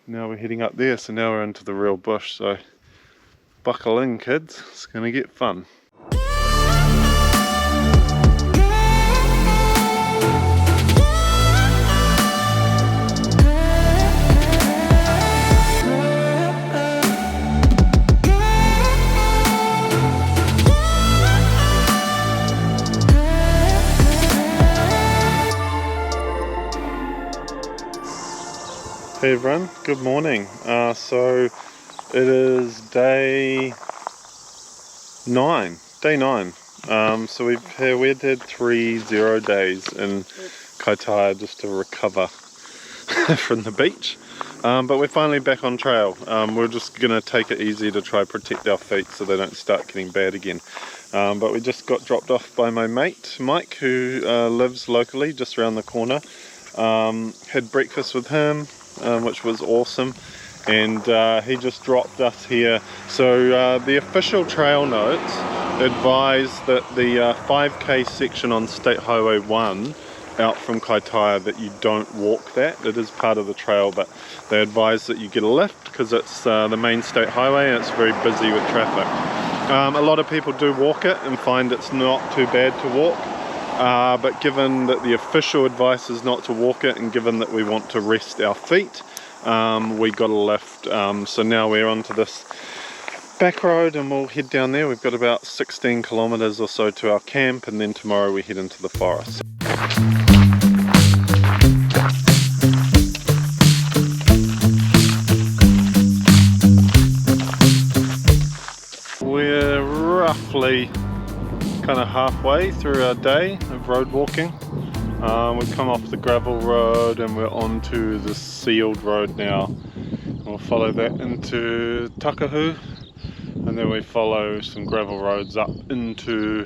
now we're heading up there, so now we're into the real bush, so buckle in kids, it's gonna get fun. Hey everyone, good morning. So it is day 9. So we had 3 0 days in Ratia just to recover from the beach. But we're finally back on trail. We're just gonna take it easy to try protect our feet so they don't start getting bad again. But we just got dropped off by my mate Mike, who lives locally just around the corner. Had breakfast with him, which was awesome, and he just dropped us here. So the official trail notes advise that the 5k section on State Highway 1 out from Ratia, that you don't walk that. It is part of the trail, but they advise that you get a lift because it's the main state highway and it's very busy with traffic. A lot of people do walk it and find it's not too bad to walk. But given that the official advice is not to walk it, and given that we want to rest our feet, we got a lift. So now we're onto this back road and we'll head down there. We've got about 16 kilometers or so to our camp, and then tomorrow we head into the forest. We're roughly kind of halfway through our day of road walking. We've come off the gravel road and we're onto the sealed road now. We'll follow that into Takahu, and then we follow some gravel roads up into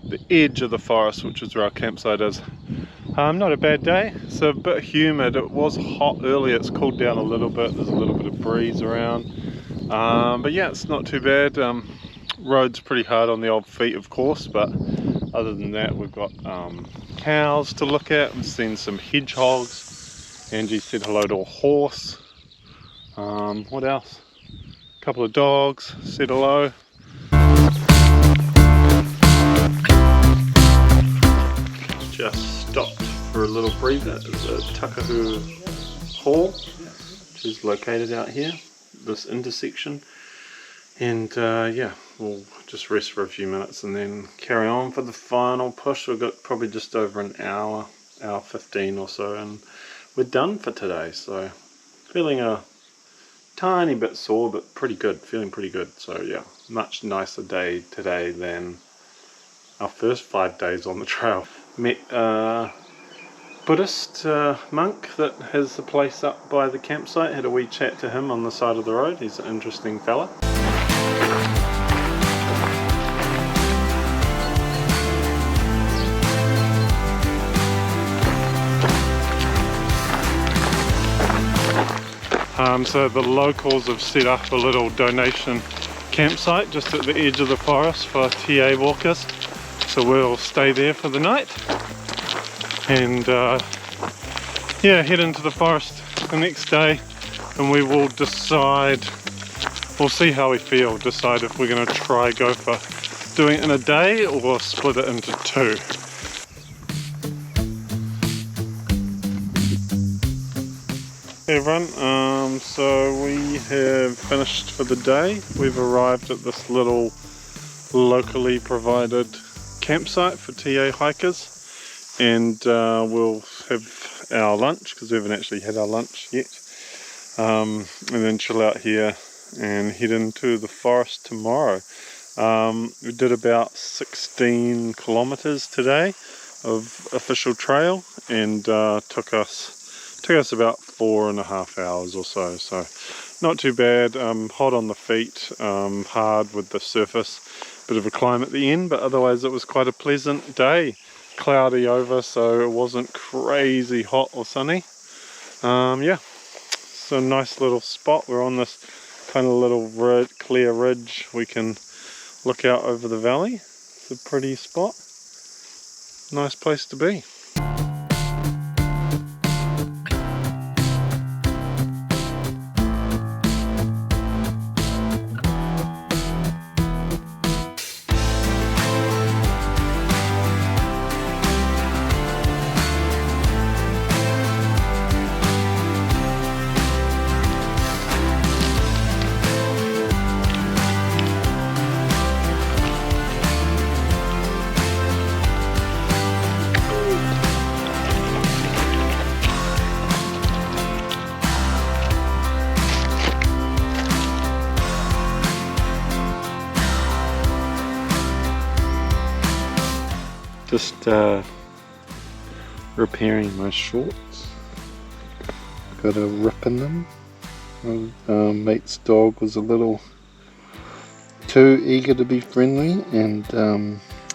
the edge of the forest, which is where our campsite is. Not a bad day. It's a bit humid. It was hot earlier, it's cooled down a little bit. There's a little bit of breeze around. But yeah, it's not too bad. Road's pretty hard on the old feet, of course, but other than that, we've got cows to look at. We've seen some hedgehogs. Angie said hello to a horse. What else? A couple of dogs said hello. Just stopped for a little breather at the Takahu Hall, which is located out here, this intersection. And yeah, we'll just rest for a few minutes and then carry on for the final push. We've got probably just over an hour 15 or so, and we're done for today. So feeling a tiny bit sore, but pretty good, feeling pretty good. So yeah, much nicer day today than our first 5 days on the trail. Met a Buddhist monk that has the place up by the campsite. Had a wee chat to him on the side of the road. He's an interesting fella. So the locals have set up a little donation campsite just at the edge of the forest for TA walkers. So we'll stay there for the night and yeah, head into the forest the next day, and we will decide, we'll see how we feel, decide if we're going to try go for doing it in a day or split it into 2. Hey everyone, so we have finished for the day. We've arrived at this little locally provided campsite for TA hikers, and we'll have our lunch because we haven't actually had our lunch yet, and then chill out here and head into the forest tomorrow. We did about 16 kilometers today of official trail, and took us about 4.5 hours or so, so not too bad. Hot on the feet, hard with the surface, bit of a climb at the end, but otherwise it was quite a pleasant day. Cloudy over, so it wasn't crazy hot or sunny. Yeah, so nice little spot. We're on this kind of little clear ridge. We can look out over the valley. It's a pretty spot, nice place to be. Just repairing my shorts. Got a rip in them. Mate's dog was a little too eager to be friendly, and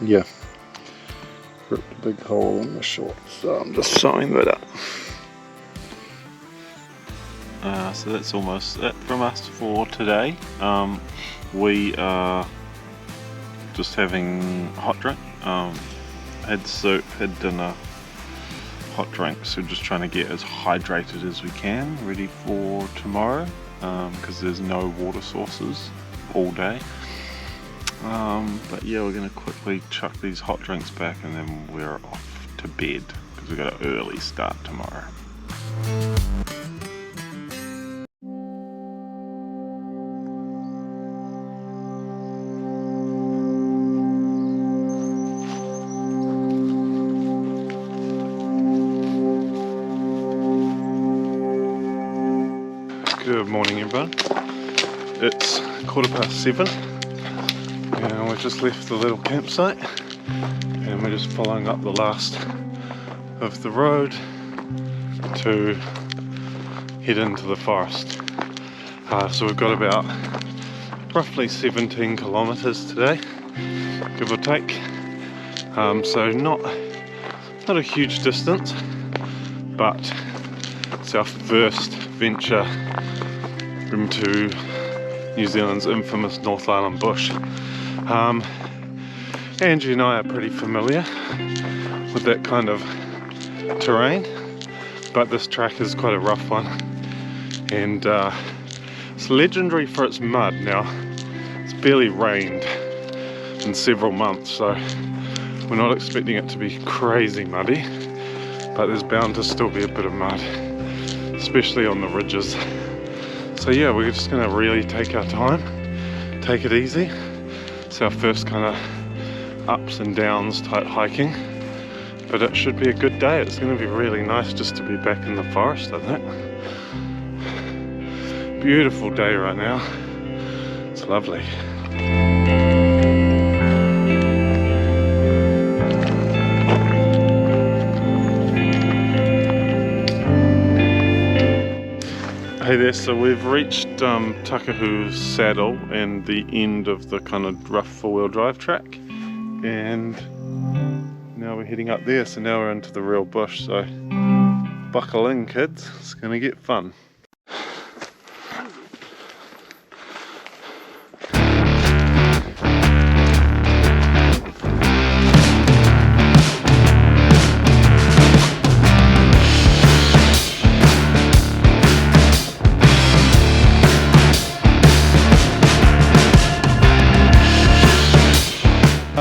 yeah, ripped a big hole in the shorts. So I'm just sewing that up. So that's almost it from us for today. We are just having hot drink. Had soup, had dinner, hot drinks. So we're just trying to get as hydrated as we can, ready for tomorrow, because there's no water sources all day. But yeah, we're going to quickly chuck these hot drinks back and then we're off to bed because we've got an early start tomorrow. Good morning everyone. It's 7:15 and we've just left the little campsite and we're just following up the last of the road to head into the forest. So we've got about roughly 17 kilometres today, give or take. So not a huge distance, but it's our first venture into New Zealand's infamous North Island bush. Angie and I are pretty familiar with that kind of terrain, but this track is quite a rough one, and it's legendary for its mud. Now, it's barely rained in several months, so we're not expecting it to be crazy muddy, but there's bound to still be a bit of mud, especially on the ridges. So yeah, we're just going to really take our time, take it easy. It's our first kind of ups and downs type hiking, but it should be a good day. It's going to be really nice just to be back in the forest, I think. Beautiful day right now. It's lovely. Hey there, so we've reached Takahu's saddle and the end of the kind of rough four-wheel drive track, and now we're heading up there. So now we're into the real bush, so buckle in kids, it's gonna get fun.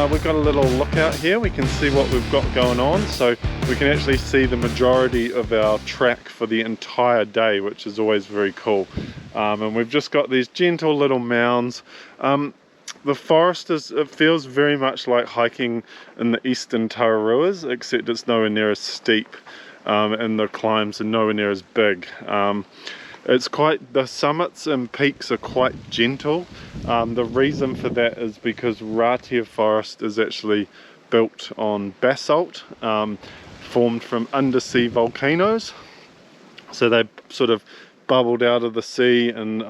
We've got a little lookout here. We can see what we've got going on, so we can actually see the majority of our track for the entire day, which is always very cool. And we've just got these gentle little mounds. The forest it feels very much like hiking in the eastern Te Araroas, except it's nowhere near as steep, and the climbs are nowhere near as big. The summits and peaks are quite gentle. The reason for that is because Ratea Forest is actually built on basalt, formed from undersea volcanoes. So they sort of bubbled out of the sea, and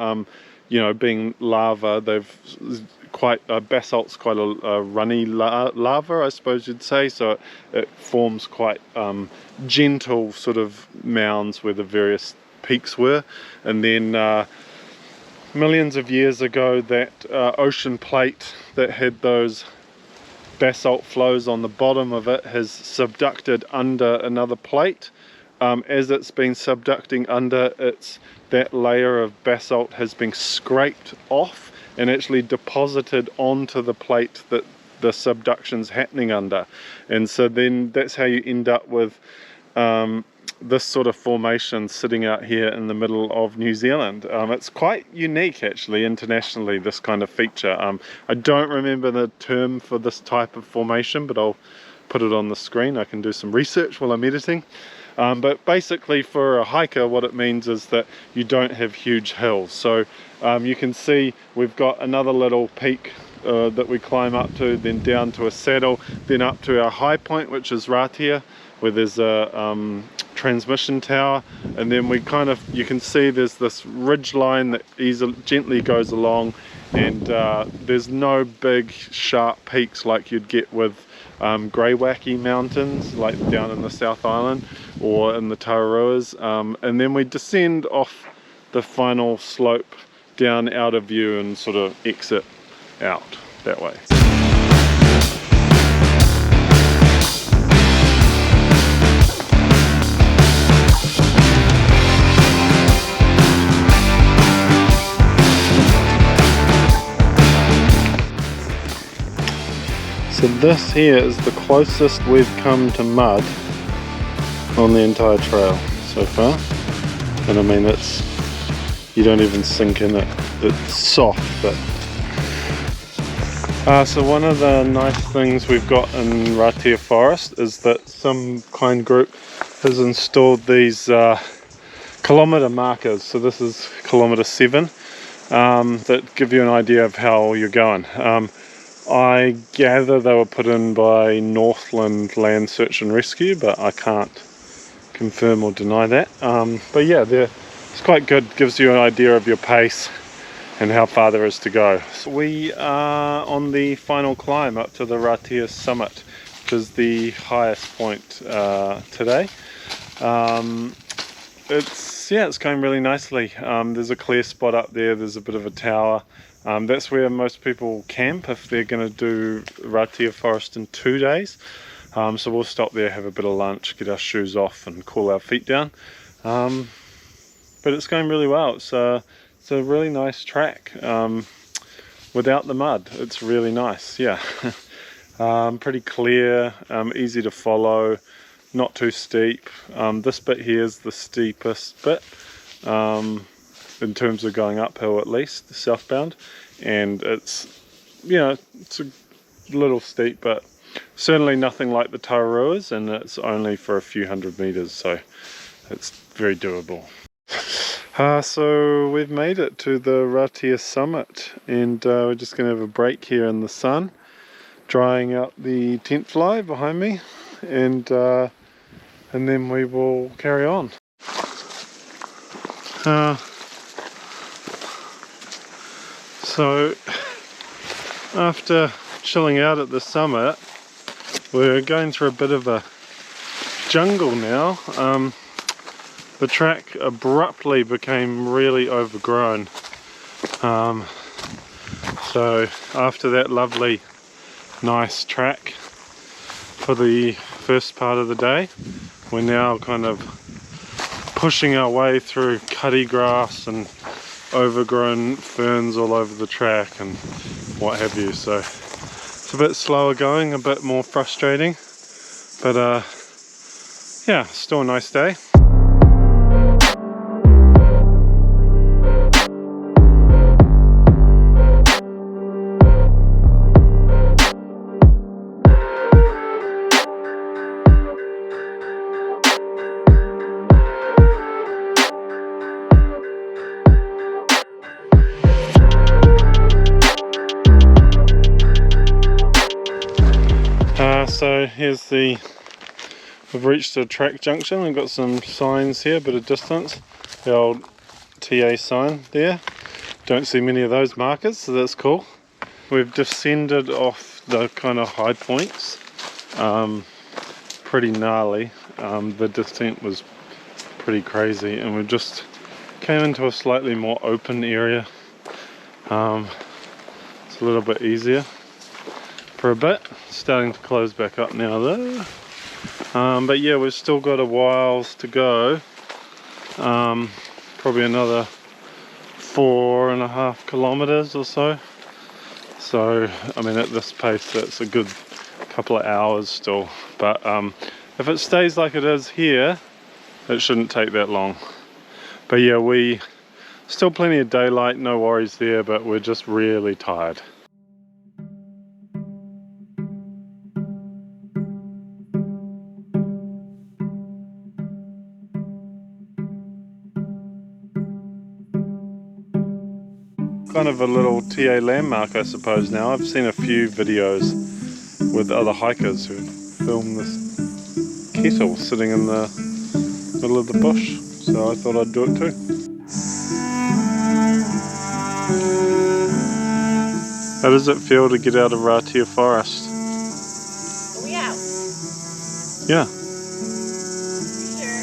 you know, being lava, basalt's quite a runny lava, I suppose you'd say. So it forms quite gentle sort of mounds where the various peaks were, and then millions of years ago that ocean plate that had those basalt flows on the bottom of it has subducted under another plate. As it's been subducting under, that layer of basalt has been scraped off and actually deposited onto the plate that the subduction's happening under, and so then that's how you end up with this sort of formation sitting out here in the middle of New Zealand. It's quite unique actually internationally, this kind of feature. I don't remember the term for this type of formation, but I'll put it on the screen. I can do some research while I'm editing. But basically for a hiker, what it means is that you don't have huge hills. So you can see we've got another little peak that we climb up to, then down to a saddle, then up to our high point, which is Ratia, where there's a transmission tower, and then we kind of, you can see there's this ridge line that gently goes along, and there's no big sharp peaks like you'd get with Greywacke mountains, like down in the South Island or in the Te Araroas, and then we descend off the final slope down out of view and sort of exit out that way. So this here is the closest we've come to mud on the entire trail so far, and I mean, it's, you don't even sink in it, it's soft. But so one of the nice things we've got in Raetea Forest is that some kind group has installed these kilometre markers. So this is kilometre 7, that give you an idea of how you're going. I gather they were put in by Northland Land Search and Rescue, but I can't confirm or deny that. But yeah, it's quite good, gives you an idea of your pace and how far there is to go. So we are on the final climb up to the Ratia summit, which is the highest point today. It's going really nicely. There's a clear spot up there, there's a bit of a tower. That's where most people camp if they're going to do Raetea Forest in 2 days. So we'll stop there, have a bit of lunch, get our shoes off and cool our feet down. But it's going really well. It's a really nice track without the mud. It's really nice, yeah. Pretty clear, easy to follow, not too steep. This bit here is the steepest bit. In terms of going uphill, at least southbound, and it's, you know, it's a little steep, but certainly nothing like the Te Araroas, and it's only for a few hundred meters, so it's very doable. So we've made it to the Ratia summit, and we're just going to have a break here in the sun, drying out the tent fly behind me, and then we will carry on. So after chilling out at the summit, we're going through a bit of a jungle now. The track abruptly became really overgrown. So after that lovely, nice track for the first part of the day, we're now kind of pushing our way through cutty grass and overgrown ferns all over the track and what have you. So it's a bit slower going, a bit more frustrating, but yeah, still a nice day. So we've reached a track junction. We've got some signs here, a bit of distance. The old TA sign there. Don't see many of those markers, so that's cool. We've descended off the kind of high points. Pretty gnarly. The descent was pretty crazy, and we just came into a slightly more open area. It's a little bit easier for a bit. Starting to close back up now though. But yeah, we've still got a whiles to go. Probably another 4.5 kilometers or so. So I mean, at this pace that's a good couple of hours still, but if it stays like it is here, it shouldn't take that long. But yeah, we still plenty of daylight, no worries there, but we're just really tired. kind of a little TA landmark, I suppose. Now I've seen a few videos with other hikers who filmed this kettle sitting in the middle of the bush, so I thought I'd do it too. How does it feel to get out of Ratea Forest? Are we out? Yeah. Sure.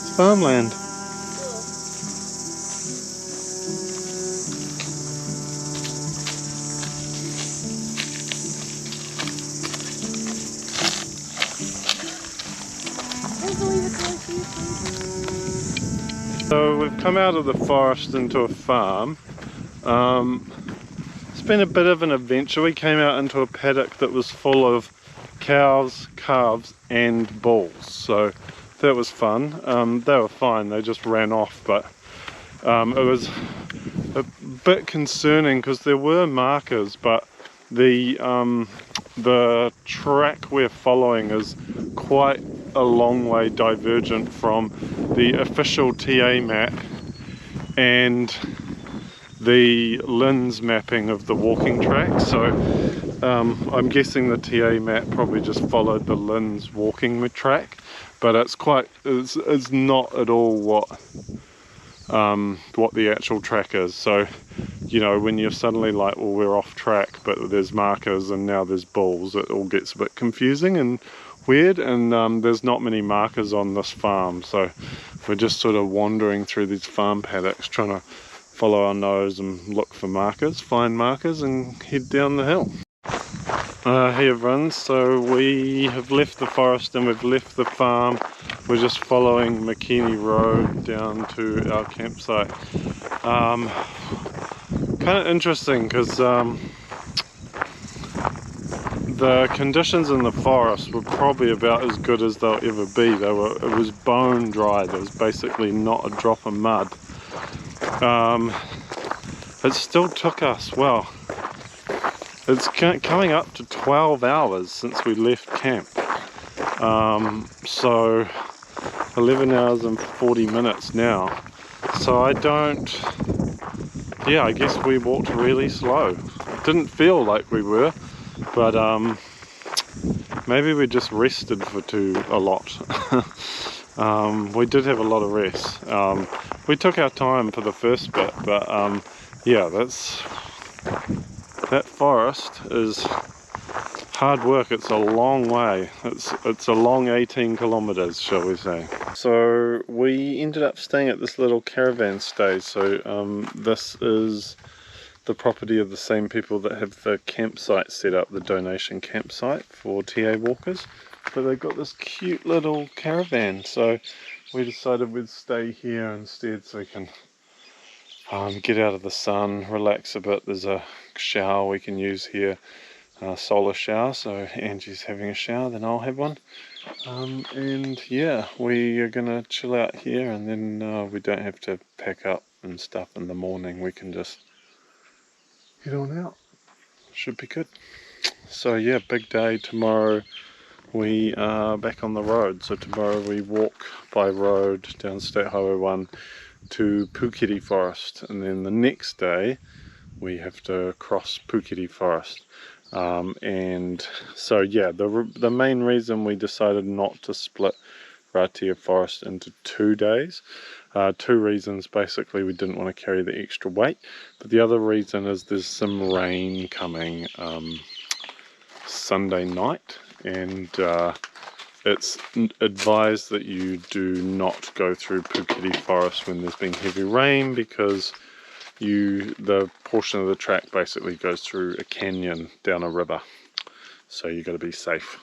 It's farmland. So we've come out of the forest into a farm. It's been a bit of an adventure. We came out into a paddock that was full of cows, calves and bulls, so that was fun. They were fine, they just ran off, but it was a bit concerning because there were markers, but the track we're following is quite a long way divergent from the official TA map and the lens mapping of the walking track. So I'm guessing the TA map probably just followed the lens walking track, but it's not at all what the actual track is. So, you know, when you're suddenly like, well, we're off track, but there's markers and now there's bulls, it all gets a bit confusing and weird. And there's not many markers on this farm, so we're just sort of wandering through these farm paddocks trying to follow our nose and look for markers, find markers and head down the hill. Hey everyone, so we have left the forest and we've left the farm. We're just following McKinney Road down to our campsite. Kind of interesting because the conditions in the forest were probably about as good as they'll ever be. It was bone dry. There was basically not a drop of mud. It still took us, well, it's coming up to 12 hours since we left camp. So 11 hours and 40 minutes now. So I guess we walked really slow. It didn't feel like we were, but maybe we just rested for a lot. We did have a lot of rest. We took our time for the first bit, but yeah, that forest is hard work. It's a long way. It's a long 18 kilometers, shall we say. So we ended up staying at this little caravan stay. So this is the property of the same people that have the campsite set up, the donation campsite for TA walkers. But they've got this cute little caravan, so we decided we'd stay here instead so we can get out of the sun, relax a bit. There's a shower we can use here, solar shower, so Angie's having a shower, then I'll have one. And yeah, we are gonna chill out here, and then we don't have to pack up and stuff in the morning. We can just head on out. Should be good. So yeah, big day tomorrow. We are back on the road. So tomorrow we walk by road down State Highway 1 to Puketi Forest, and then the next day we have to cross Puketi Forest. And so yeah, the main reason we decided not to split Ratia Forest into 2 days, two reasons. Basically, we didn't want to carry the extra weight, but the other reason is there's some rain coming Sunday night, and it's advised that you do not go through Puketi Forest when there's been heavy rain, because the portion of the track basically goes through a canyon down a river, so you got to be safe.